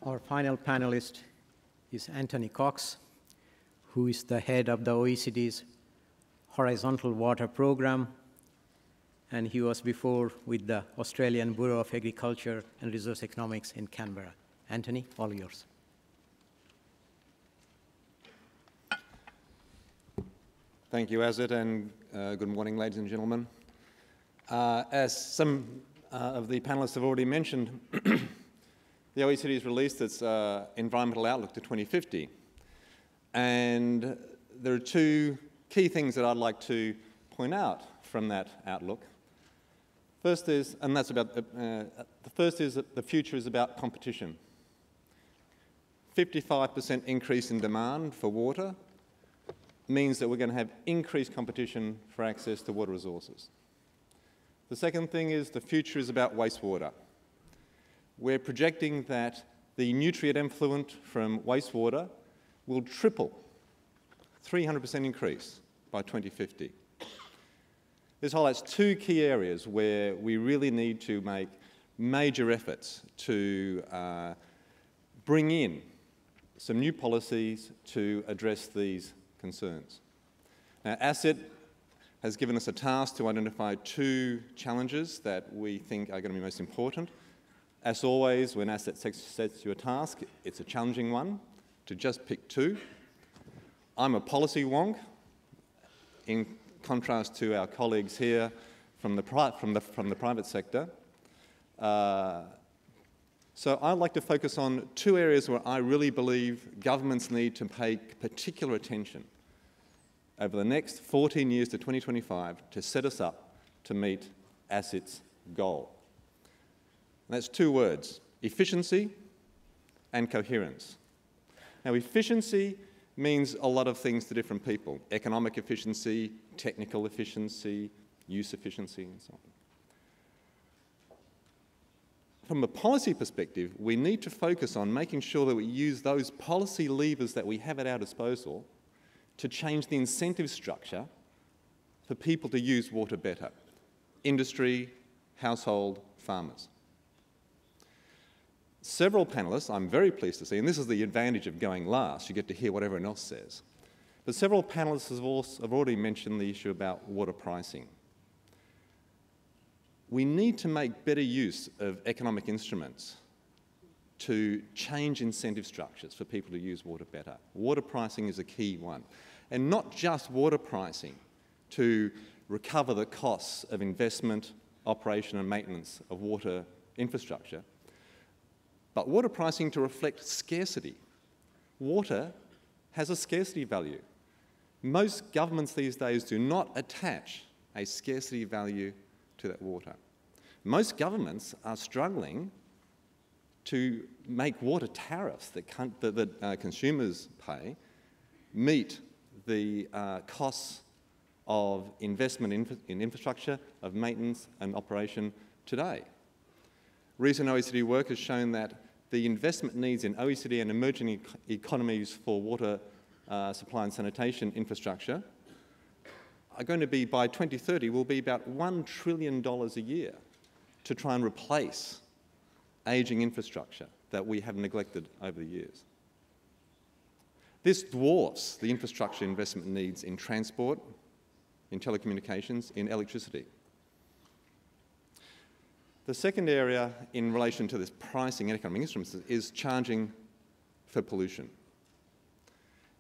Our final panelist is Anthony Cox, who is the head of the OECD's Horizontal Water Program, and he was before with the Australian Bureau of Agriculture and Resource Economics in Canberra. Anthony, all yours. Thank you, Azit, and good morning, ladies and gentlemen. As some of the panelists have already mentioned, the OECD has released its environmental outlook to 2050. And there are two key things that I'd like to point out from that outlook. First is, and that's about, the first is that the future is about competition. 55% increase in demand for water means that we're going to have increased competition for access to water resources. The second thing is the future is about wastewater. We're projecting that the nutrient effluent from wastewater will triple, 300% increase by 2050. This highlights two key areas where we really need to make major efforts to bring in some new policies to address these concerns. Now, ASIT has given us a task to identify two challenges that we think are going to be most important. As always, when ASIT sets you a task, it's a challenging one to just pick two. I'm a policy wonk, in contrast to our colleagues here from the private sector. So I'd like to focus on two areas where I really believe governments need to pay particular attention over the next 14 years to 2025 to set us up to meet ASIT's goal. And that's two words: efficiency and coherence. Now, efficiency means a lot of things to different people: economic efficiency, technical efficiency, use efficiency, and so on. From a policy perspective, we need to focus on making sure that we use those policy levers that we have at our disposal to change the incentive structure for people to use water better: industry, household, farmers. Several panellists, I'm very pleased to see, and this is the advantage of going last, you get to hear what everyone else says, but several panellists have already mentioned the issue about water pricing. We need to make better use of economic instruments to change incentive structures for people to use water better. Water pricing is a key one. And not just water pricing to recover the costs of investment, operation and maintenance of water infrastructure, but water pricing to reflect scarcity. Water has a scarcity value. Most governments these days do not attach a scarcity value to that water. Most governments are struggling to make water tariffs that consumers pay meet the costs of investment in infrastructure, of maintenance and operation today. Recent OECD work has shown that the investment needs in OECD and emerging economies for water supply and sanitation infrastructure are going to be, by 2030, will be about $1 trillion a year to try and replace ageing infrastructure that we have neglected over the years. This dwarfs the infrastructure investment needs in transport, in telecommunications, in electricity. The second area in relation to this pricing and economic instruments is charging for pollution.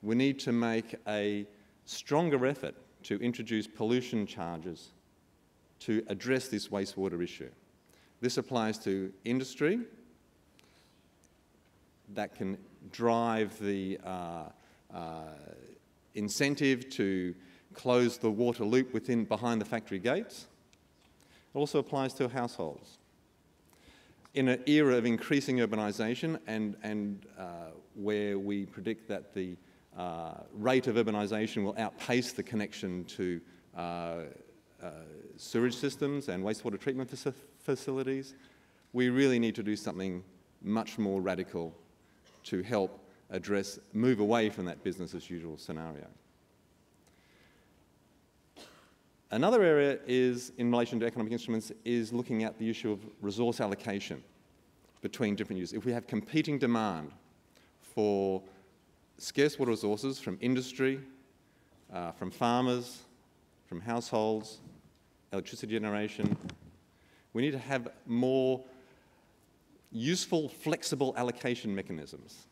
We need to make a stronger effort to introduce pollution charges to address this wastewater issue. This applies to industry that can drive the incentive to close the water loop behind the factory gates. It also applies to households. In an era of increasing urbanisation and where we predict that the rate of urbanisation will outpace the connection to sewage systems and wastewater treatment facilities, we really need to do something much more radical to help move away from that business as usual scenario. Another area is, in relation to economic instruments, is looking at the issue of resource allocation. between different uses, if we have competing demand for scarce water resources from industry, from farmers, from households, electricity generation, we need to have more useful, flexible allocation mechanisms.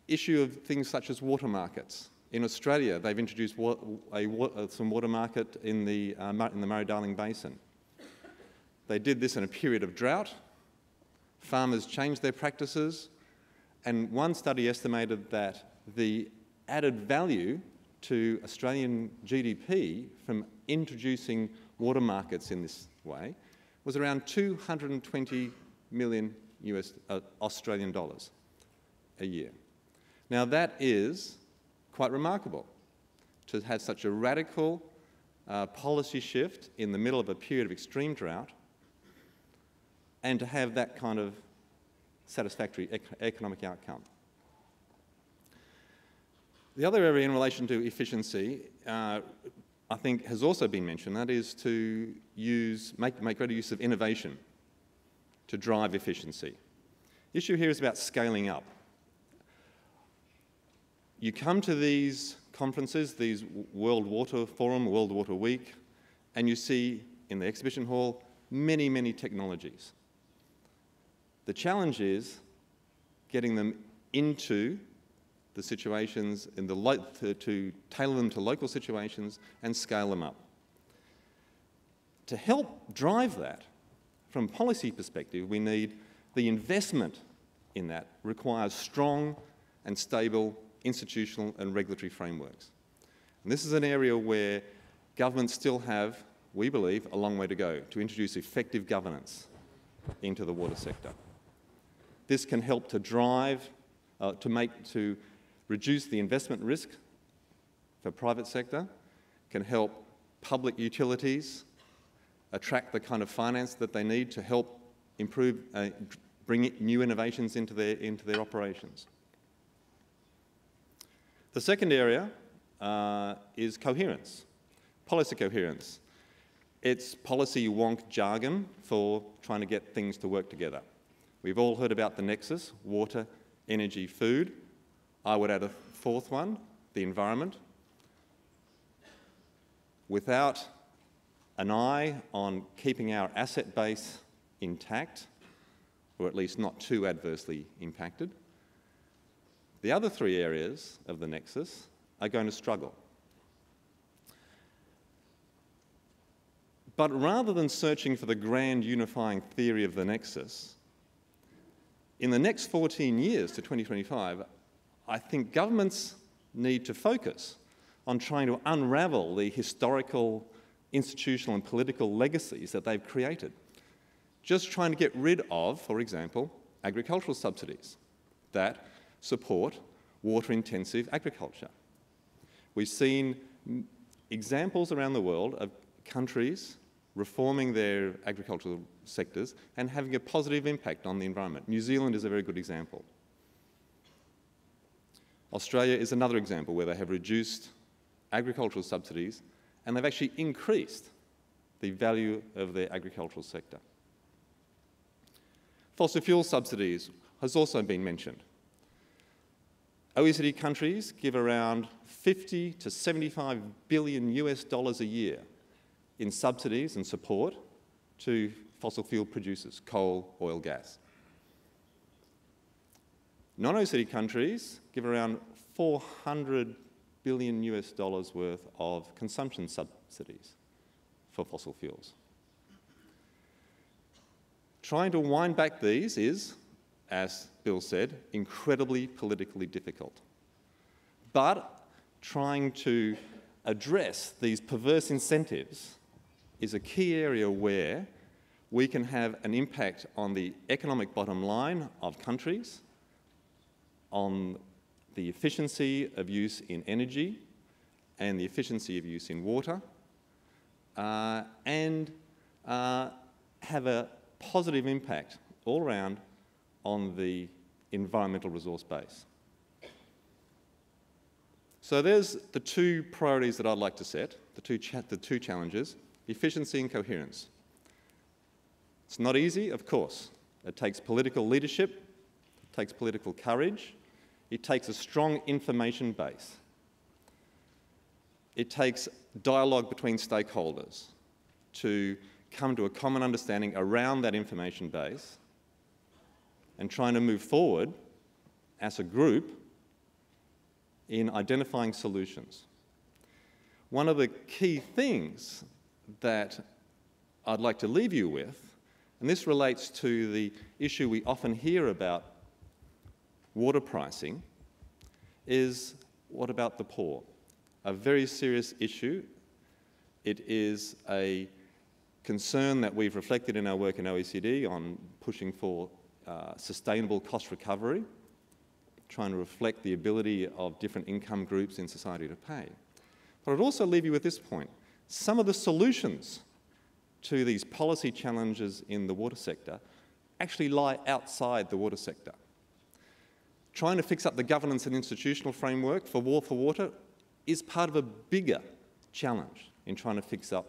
Issue of things such as water markets. In Australia, they've introduced some water market in the Murray-Darling Basin. They did this in a period of drought. Farmers changed their practices, and one study estimated that the added value to Australian GDP from introducing water markets in this way was around 220 million Australian dollars a year. Now that is quite remarkable, to have such a radical policy shift in the middle of a period of extreme drought and to have that kind of satisfactory economic outcome. The other area in relation to efficiency, I think, has also been mentioned. That is to make greater use of innovation to drive efficiency. The issue here is about scaling up. You come to these conferences, these World Water Forum, World Water Week, and you see in the exhibition hall many, many technologies. The challenge is getting them into the situations to tailor them to local situations and scale them up. To help drive that, from a policy perspective, we need the investment in that requires strong and stable institutional and regulatory frameworks. And this is an area where governments still have, we believe, a long way to go to introduce effective governance into the water sector. This can help to drive, to reduce the investment risk for private sector, can help public utilities attract the kind of finance that they need to help improve, bring new innovations into their operations. The second area is coherence, policy coherence. It's policy wonk jargon for trying to get things to work together. We've all heard about the nexus, water, energy, food. I would add a fourth one, the environment. Without an eye on keeping our asset base intact, or at least not too adversely impacted, the other three areas of the nexus are going to struggle. But rather than searching for the grand unifying theory of the nexus, in the next 14 years to 2025, I think governments need to focus on trying to unravel the historical, institutional and political legacies that they've created. Just trying to get rid of, for example, agricultural subsidies that support water-intensive agriculture. We've seen examples around the world of countries reforming their agricultural sectors and having a positive impact on the environment. New Zealand is a very good example. Australia is another example where they have reduced agricultural subsidies and they've actually increased the value of their agricultural sector. Fossil fuel subsidies has also been mentioned. OECD countries give around 50 to 75 billion US dollars a year in subsidies and support to fossil fuel producers, coal, oil, gas. Non-OECD countries give around 400 billion US dollars worth of consumption subsidies for fossil fuels. Trying to wind back these is, as Bill said, incredibly politically difficult. But trying to address these perverse incentives is a key area where we can have an impact on the economic bottom line of countries, on the efficiency of use in energy and the efficiency of use in water, and have a positive impact all around on the environmental resource base. So there's the two priorities that I'd like to set, the two challenges, efficiency and coherence. It's not easy, of course. It takes political leadership, it takes political courage, it takes a strong information base. It takes dialogue between stakeholders to come to a common understanding around that information base and trying to move forward as a group in identifying solutions. One of the key things that I'd like to leave you with, and this relates to the issue we often hear about water pricing, is what about the poor? A very serious issue. It is a concern that we've reflected in our work in OECD on pushing for sustainable cost recovery, trying to reflect the ability of different income groups in society to pay. But I'd also leave you with this point. Some of the solutions to these policy challenges in the water sector actually lie outside the water sector. Trying to fix up the governance and institutional framework for water is part of a bigger challenge in trying to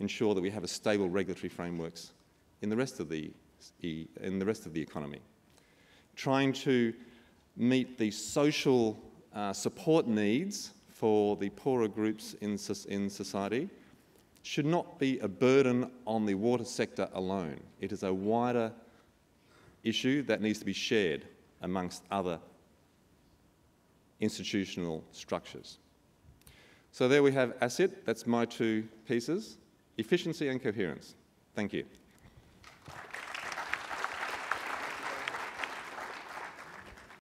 ensure that we have a stable regulatory frameworks in the rest of the economy. Trying to meet the social support needs for the poorer groups in society should not be a burden on the water sector alone. It is a wider issue that needs to be shared amongst other institutional structures. So there we have ASIT. That's my two pieces: efficiency and coherence. Thank you.